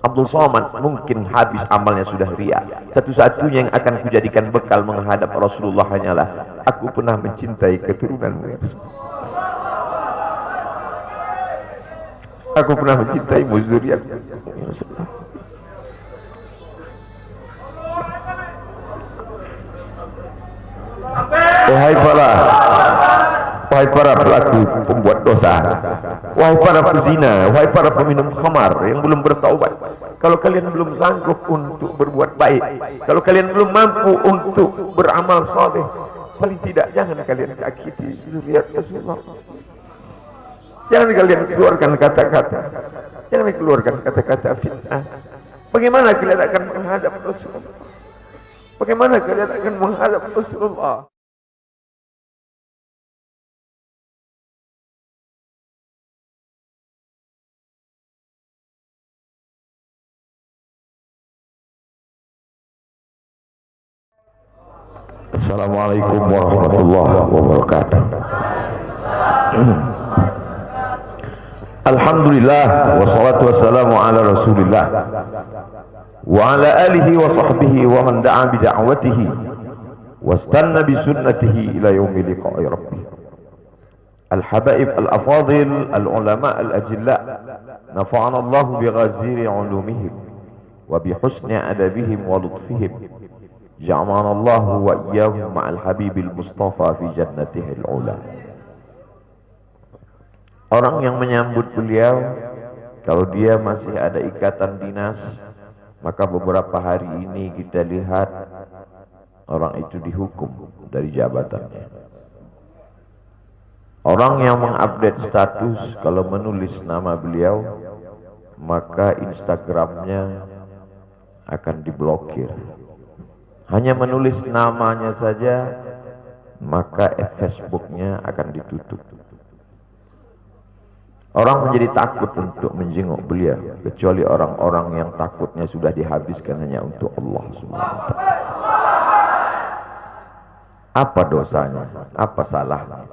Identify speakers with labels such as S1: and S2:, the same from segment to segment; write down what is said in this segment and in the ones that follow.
S1: Abdul Somad mungkin habis amalnya sudah ria. Satu-satunya yang akan kujadikan bekal menghadap Rasulullah hanyalah aku pernah mencintai keturunanmu ya Rasulullah. Aku pernah mencintaimu zuriat ya Rasulullah. Wahai para pelaku pembuat dosa, wahai para pezina, wahai para peminum khamar yang belum bertaubat, kalau kalian belum sanggup untuk berbuat baik, kalau kalian belum mampu untuk beramal saleh, paling tidak jangan kalian sakiti zuriat Rasulullah. Jangan kalian keluarkan kata-kata, jangan keluarkan kata-kata fitnah. Bagaimana kalian akan menghadap Rasulullah? Bagaimana kalian akan menghadap Rasulullah? Assalamualaikum warahmatullahi wabarakatuh. Alhamdulillah wassalatu wassalamu ala Rasulillah wa ala alihi wa sahbihi wa man da'a bi da'watihi wastanna bi sunnatihi ila yaumi liqa'i rabbih. Al-habaib al-afadil al-ulama al-ajilla nafa'ana Allah bi ghaziri ulumihim wa bi husni adabihim wa lutfihim. Ja'alana Allah wa iyyahum ma'al habibil mustafa fi jannatihil ula. Orang yang menyambut beliau, kalau dia masih ada ikatan dinas, maka beberapa hari ini kita lihat orang itu dihukum dari jabatannya. Orang yang mengupdate status kalau menulis nama beliau, maka Instagramnya akan diblokir. Hanya menulis namanya saja, maka Facebooknya akan ditutup. Orang menjadi takut untuk menjenguk beliau, kecuali orang-orang yang takutnya sudah dihabiskan hanya untuk Allah Subhanahu wa ta'ala. Apa dosanya? Apa salahnya?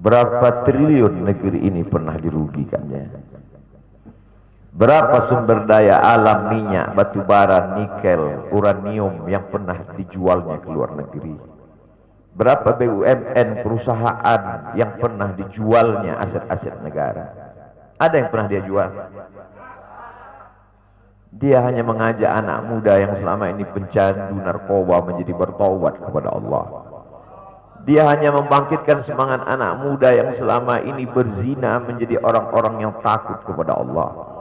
S1: Berapa triliun negeri ini pernah dirugikannya? Berapa sumber daya alam, minyak, batu bara, nikel, uranium yang pernah dijualnya ke luar negeri? Berapa BUMN perusahaan yang pernah dijualnya aset-aset negara? Ada yang pernah dia jual? Dia hanya mengajak anak muda yang selama ini pencandu narkoba menjadi bertaubat kepada Allah. Dia hanya membangkitkan semangat anak muda yang selama ini berzina menjadi orang-orang yang takut kepada Allah.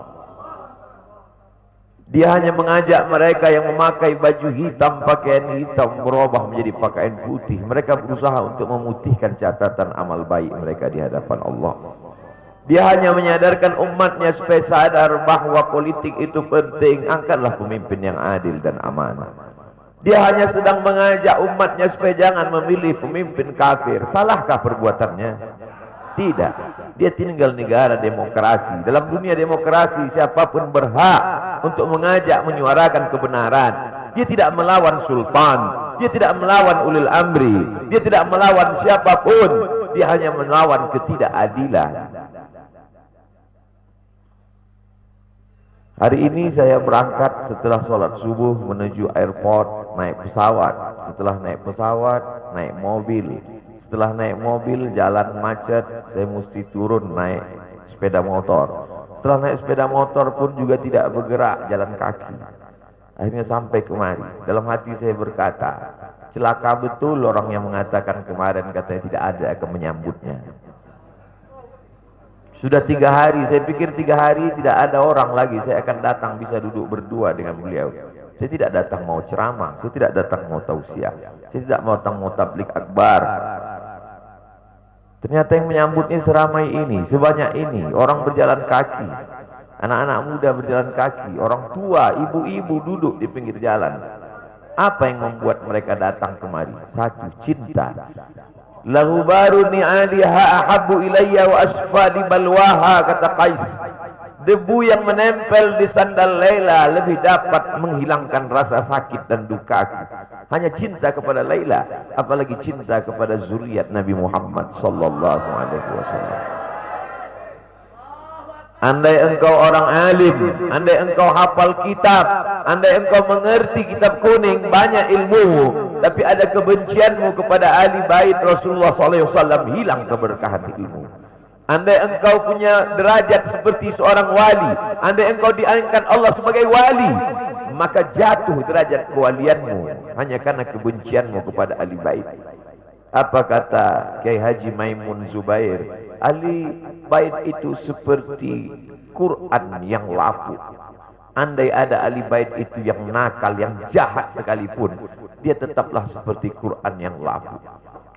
S1: Dia hanya mengajak mereka yang memakai baju hitam, pakaian hitam, berubah menjadi pakaian putih. Mereka berusaha untuk memutihkan catatan amal baik mereka di hadapan Allah. Dia hanya menyadarkan umatnya supaya sadar bahwa politik itu penting. Angkatlah pemimpin yang adil dan amanah. Dia hanya sedang mengajak umatnya supaya jangan memilih pemimpin kafir. Salahkah perbuatannya? Tidak. Dia tinggal negara demokrasi. Dalam dunia demokrasi, siapapun berhak untuk mengajak menyuarakan kebenaran. Dia tidak melawan sultan, dia tidak melawan ulil amri, dia tidak melawan siapapun. Dia hanya melawan ketidakadilan. Hari ini saya berangkat setelah sholat subuh menuju airport, naik pesawat. Setelah naik pesawat, naik mobil. Setelah naik mobil, jalan macet, saya mesti turun naik sepeda motor. Setelah naik sepeda motor pun juga tidak bergerak, jalan kaki. Akhirnya sampai kemari. Dalam hati saya berkata, celaka betul orang yang mengatakan kemarin katanya tidak ada akan menyambutnya. Sudah 3 hari, saya pikir 3 hari tidak ada orang lagi. Saya akan datang bisa duduk berdua dengan beliau. Saya tidak datang mau ceramah, saya tidak datang mau tausiah, saya tidak mau datang mau tablik akbar. Ternyata yang menyambutnya seramai ini, sebanyak ini, orang berjalan kaki, anak-anak muda berjalan kaki, orang tua, ibu-ibu duduk di pinggir jalan. Apa yang membuat mereka datang kemari? Satu, cinta. Lahu baru ni'aliha ahabbu ilayya wa asfadi balwaha, kata Qais. Debu yang menempel di sandal Laila lebih dapat menghilangkan rasa sakit dan duka aku. Hanya cinta kepada Laila, apalagi cinta kepada zuriat Nabi Muhammad sallallahu alaihi wasallam. Andai engkau orang alim, andai engkau hafal kitab, andai engkau mengerti kitab kuning, banyak ilmu, tapi ada kebencianmu kepada ahli bait Rasulullah SAW, hilang keberkahan ilmu. Andai engkau punya derajat seperti seorang wali, andai engkau diangkat Allah sebagai wali, maka jatuh derajat kewalianmu hanya karena kebencianmu kepada ahli bait. Apa kata Kiai Haji Maimun Zubair? Ahli bait itu seperti Quran yang lapuk. Andai ada ahli bait itu yang nakal, yang jahat sekalipun, dia tetaplah seperti Quran yang lapuk.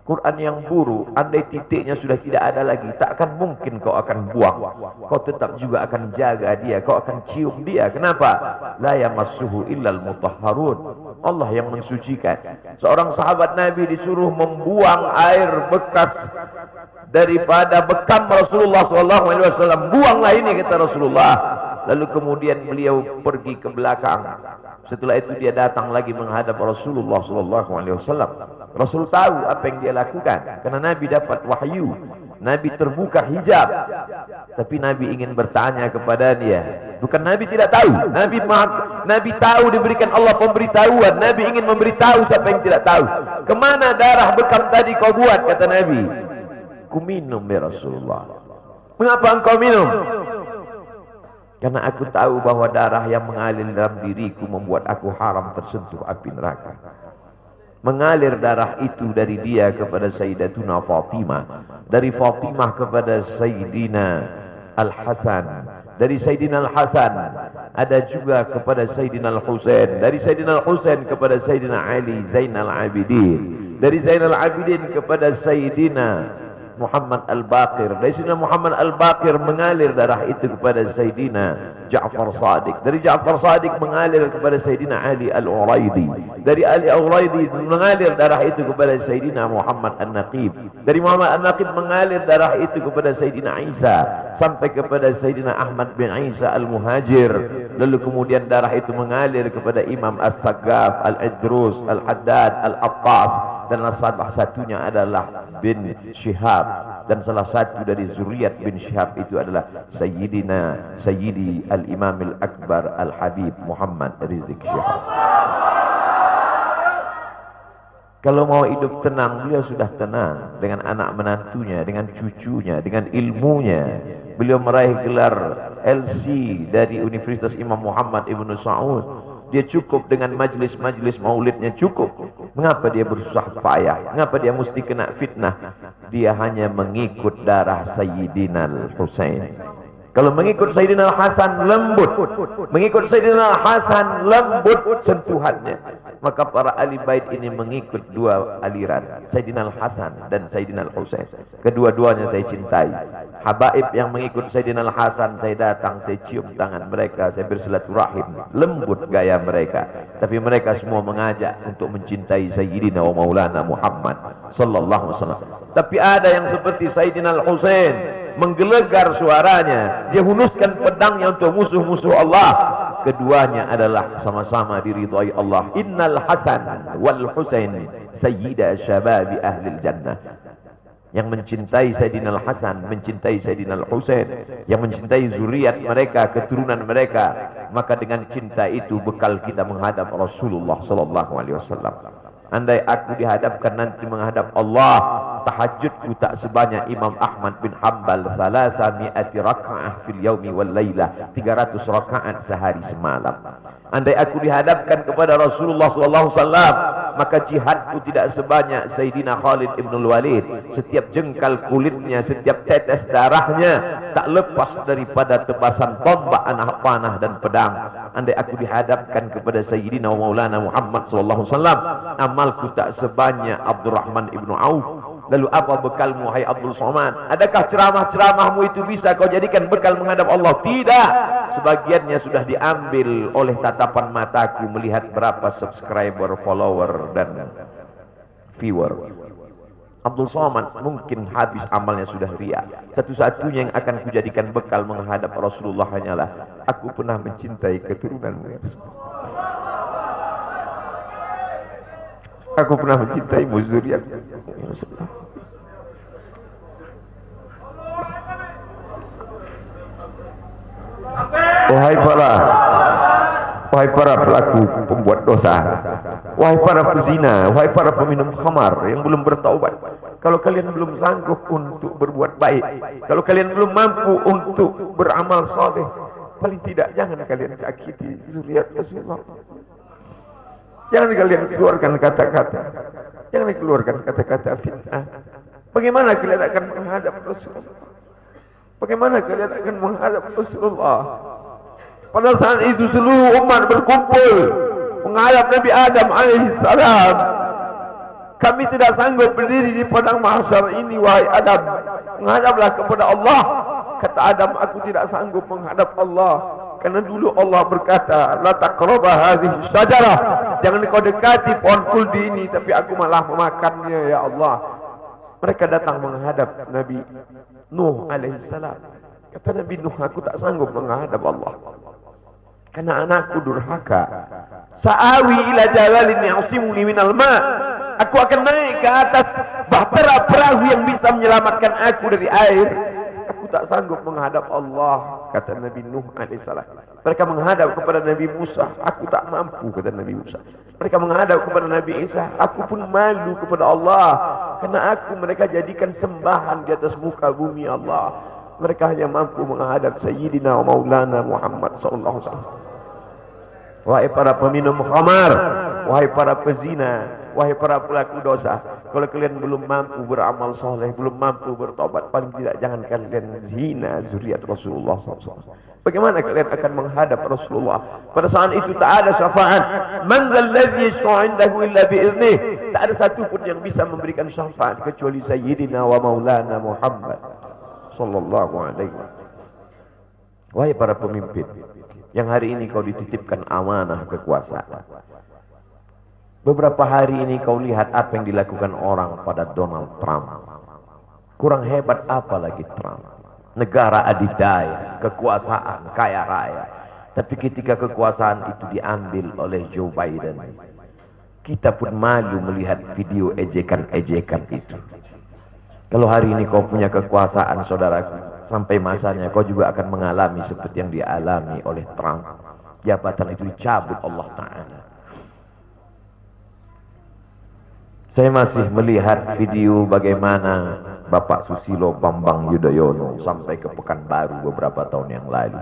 S1: Quran yang buruk, andai titiknya sudah tidak ada lagi, tak akan mungkin kau akan buang. Kau tetap juga akan jaga dia, kau akan cium dia. Kenapa? La yamassuhu illal mutahharun. Allah yang mensucikan. Seorang sahabat Nabi disuruh membuang air bekas daripada bekam Rasulullah SAW. Buanglah ini, kata Rasulullah. Lalu kemudian beliau pergi ke belakang. Setelah itu dia datang lagi menghadap Rasulullah SAW. Rasul tahu apa yang dia lakukan, karena Nabi dapat wahyu, Nabi terbuka hijab. Tapi Nabi ingin bertanya kepada dia. Bukan Nabi tidak tahu, Nabi tahu, diberikan Allah pemberitahuan. Nabi ingin memberitahu siapa yang tidak tahu. Kemana darah bekam tadi kau buat? Kata Nabi, ku minum ya Rasulullah. Mengapa engkau minum? Karena aku tahu bahwa darah yang mengalir dalam diriku membuat aku haram tersentuh api neraka. Mengalir darah itu dari dia kepada Sayyidatuna Fatimah, dari Fatimah kepada Sayyidina Al-Hasan, dari Sayyidina Al-Hasan ada juga kepada Sayyidina Al-Husain, dari Sayyidina Al-Husain kepada Sayyidina Ali Zainal Abidin, dari Zainal Abidin kepada Sayyidina Muhammad Al-Baqir, dari Sayyidina Muhammad Al-Baqir mengalir darah itu kepada Sayyidina Ja'far Sadiq, dari Ja'far Sadiq mengalir kepada Sayyidina Ali Al-Uraidi, dari Ali Al-Uraidi mengalir darah itu kepada Sayyidina Muhammad An-Naqib, dari Muhammad An-Naqib mengalir darah itu kepada Sayyidina Isa sampai kepada Sayyidina Ahmad bin Isa Al-Muhajir. Lalu kemudian darah itu mengalir kepada Imam As-Saggaf, Al-Idrus, Al-Haddad, Al-Attas, dan salah satunya adalah bin Syihab, dan salah satu dari zuriat bin Syihab itu adalah Sayyidi Al-Imam Al-Akbar Al-Habib Muhammad Rizik Syihab. Kalau mau hidup tenang, beliau sudah tenang dengan anak menantunya, dengan cucunya, dengan ilmunya. Beliau meraih gelar LC dari Universitas Imam Muhammad Ibn Saud. Dia cukup dengan majlis-majlis maulidnya, cukup. Mengapa dia bersusah payah? Mengapa dia mesti kena fitnah? Dia hanya mengikut darah Sayyidina Al-Husain. Kalau mengikut Sayyidina Al-Hasan lembut, mengikut Sayyidina Al-Hasan lembut sentuhannya. Maka para ahli bait ini mengikut dua aliran, Sayyidina Al-Hasan dan Sayyidina Al-Husain. Kedua-duanya saya cintai. Habaib yang mengikut Sayyidina Al-Hasan, saya datang, saya cium tangan mereka, saya bersilaturahim, lembut gaya mereka. Tapi mereka semua mengajak untuk mencintai Sayyidina wa Maulana Muhammad sallallahu alaihi wasallam. Tapi ada yang seperti Sayyidina Al-Husain, menggelegar suaranya, dia hunuskan pedangnya untuk musuh-musuh Allah. Keduanya adalah sama-sama diridhai Allah. Innal Hasan wal Husain sayyida syababi ahli jannah. Yang mencintai Sayyidina Al-Hasan, mencintai Sayyidina Al-Husain, yang mencintai zuriat mereka, keturunan mereka, maka dengan cinta itu bekal kita menghadap Rasulullah sallallahu alaihi wasallam. Andai aku dihadapkan nanti menghadap Allah, tahajudku tak sebanyak Imam Ahmad bin Hanbal, 300 raka'ah fil yaumi wal lailah, 300 rakaat sehari semalam. Andai aku dihadapkan kepada Rasulullah SAW, maka jihadku tidak sebanyak Sayyidina Khalid ibn Walid. Setiap jengkal kulitnya, setiap tetes darahnya tak lepas daripada tebasan tombak, anak panah dan pedang. Andai aku dihadapkan kepada Sayyidina Maulana Muhammad SAW, amalku tak sebanyak Abdurrahman ibn Auf. Lalu apa bekalmu, hai Abdul Somad? Adakah ceramah-ceramahmu itu bisa kau jadikan bekal menghadap Allah? Tidak. Sebagiannya sudah diambil oleh tatapan mataku melihat berapa subscriber, follower, dan viewer. Abdul Somad mungkin habis amalnya sudah ria. Satu-satunya yang akan kujadikan bekal menghadap Rasulullah hanyalah aku pernah mencintai keturunanmu. Aku pernah mencintai zuriat. Wahai para pelaku pembuat dosa, wahai para pezina, wahai para peminum khamar yang belum bertaubat, kalau kalian belum sanggup untuk berbuat baik, kalau kalian belum mampu untuk beramal saleh, paling tidak jangan kalian sakiti zuriat Rasulullah. Jangan kalian keluarkan kata-kata, jangan keluarkan kata-kata fitnah. Bagaimana kalian akan menghadap Rasulullah? Bagaimana kalian akan menghadap Rasulullah? Pada saat itu seluruh umat berkumpul menghadap Nabi Adam alaihissalam. Kami tidak sanggup berdiri di padang mahsyar ini, wahai Adam. Menghadaplah kepada Allah. Kata Adam, aku tidak sanggup menghadap Allah. Karena dulu Allah berkata, la taqraba hadhihi syajarah. Jangan kau dekati pohon kuldi ini, tapi aku malah memakannya, ya Allah. Mereka datang menghadap Nabi Nuh alaihissalam. Kata Nabi Nuh, aku tak sanggup menghadap Allah. Karena anakku durhaka. Sa'awi ila jalalin ya'simuni minal ma'. Aku akan naik ke atas bahtera perahu yang bisa menyelamatkan aku dari air. Aku tak sanggup menghadap Allah, kata Nabi Nuh alaihissalam. Mereka menghadap kepada Nabi Musa, aku tak mampu, kata Nabi Musa. Mereka menghadap kepada Nabi Isa, aku pun malu kepada Allah, karena aku mereka jadikan sembahan di atas muka bumi Allah. Mereka hanya mampu menghadap Sayyidina wa Maulana Muhammad sallallahu alaihi wasallam. Wahai para peminum khamar, wahai para pezina, wahai para pelaku dosa, kalau kalian belum mampu beramal soleh, belum mampu bertobat, paling tidak jangan kalian zina zuriat Rasulullah SAW. Bagaimana kalian akan menghadap Rasulullah? Pada saat itu tak ada syafaat. Man dzalladzi yashfa'u 'indahu illa bi'idnih. Tak ada satu pun yang bisa memberikan syafaat kecuali Sayyidina wa Maulana Muhammad sallallahu alaihi wasallam. Wahai para pemimpin, yang hari ini kau dititipkan amanah kekuasaan. Beberapa hari ini kau lihat apa yang dilakukan orang pada Donald Trump. Kurang hebat apa lagi Trump? Negara adidaya, kekuasaan, kaya raya. Tapi ketika kekuasaan itu diambil oleh Joe Biden, kita pun malu melihat video ejekan-ejekan itu. Kalau hari ini kau punya kekuasaan, saudaraku, sampai masanya kau juga akan mengalami seperti yang dialami oleh Trump. Jabatan itu dicabut Allah Ta'ala. Saya masih melihat video bagaimana Bapak Susilo Bambang Yudhoyono sampai ke Pekanbaru beberapa tahun yang lalu.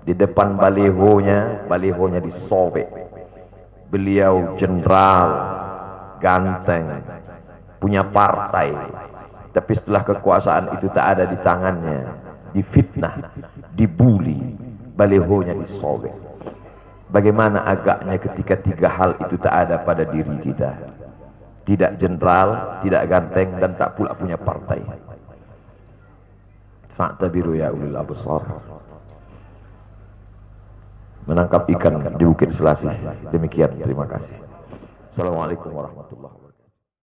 S1: Di depan balihonya disobek. Beliau jenderal, ganteng, punya partai. Tapi setelah kekuasaan itu tak ada di tangannya, difitnah, dibuli, balihonya disobek. Bagaimana agaknya ketika tiga hal itu tak ada pada diri kita. Tidak jenderal, tidak ganteng, dan tak pula punya partai. Fa'tabiru ya ulil absar. Menangkap ikan di Bukit Selasih. Demikian, terima kasih. Assalamualaikum warahmatullahi wabarakatuh.